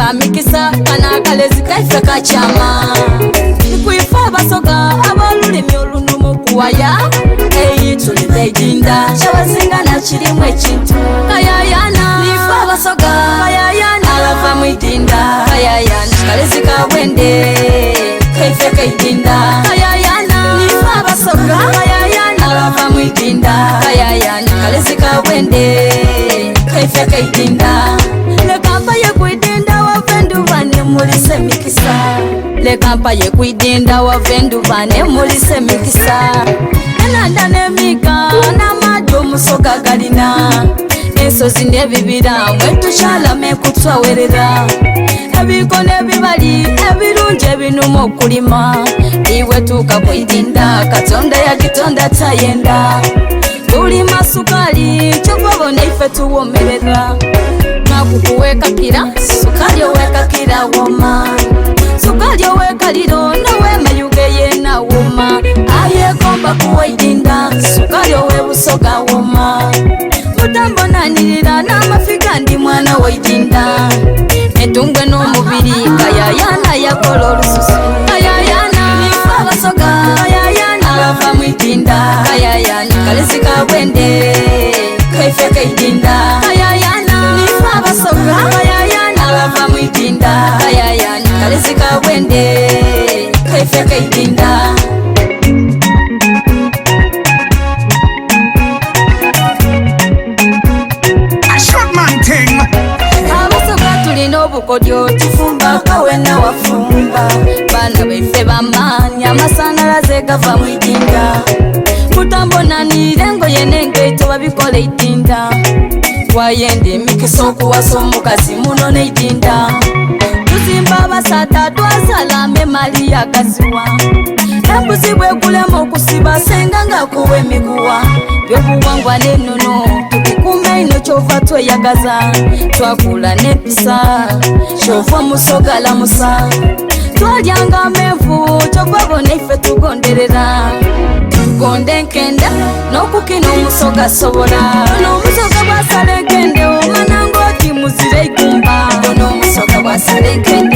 kamikisa kana kalezi kaife kachama nikuifa basoga abalulimi olunumu kuwaya eyi tulibejinda shabazinga na chirimwe chintu kayayana nifa basoga kayayana alava mwidinda kayayana kalezi kabwende kaife kaidinda kayayana nifa basoga kayayana alava mwidinda kayayana kalezi kabwende kaife kaidinda lekampa yekwidinda wavendu vane mulise mikisa lekampa yekwidinda wavendu vane mulise mikisa enanda nemika namado musoga galina ensozi nebibira mwetushalame kutwawerera ebiko nebibali ebirungi ebinuma okulima iwe tukakwidinda katonda yagitonda tayenda tulima sukali kyovabona ife tuwomerera nakukuweka kira sukali oweka kira woma sukali oweka liro nowema yugeye na woma ayekomba kuwaidinda sukali owe busoga woma mutambonanirira n'amafiga ndi mwana waidinda etungwe n'omubiri kayayana yakola olususu kayayana nifa basoga kayayana alava mwidinda kayayana kalezi kabwende kaife kaidinda kayayana nifa basoga kayayana alava mwidinda kayayana kalezi kabwende kaife kaidinda obukodyo kifumba kawena wafumba bana baife bamanya amasanalaze gava mwidinda mutambonanire ngoye nengeito babikole idinda wayende emikisa okuwasa omukazi muno neidinda tuzimba abasata twasalame mali yagaziwa embuzi bwekulema okusiba senga nga kuwa emiguwa byobuwangwa n'ennono tubikume ino kyova tweyagaza twakula n'empisa kyova musogala musa twalyanga amenvu kyova bona ife tugonderera tugonde nkenda n'okukina omusoga sobola n'omusoga bwasala enkende omana ng'oti muzire igumba n'omusoga bwasala enkende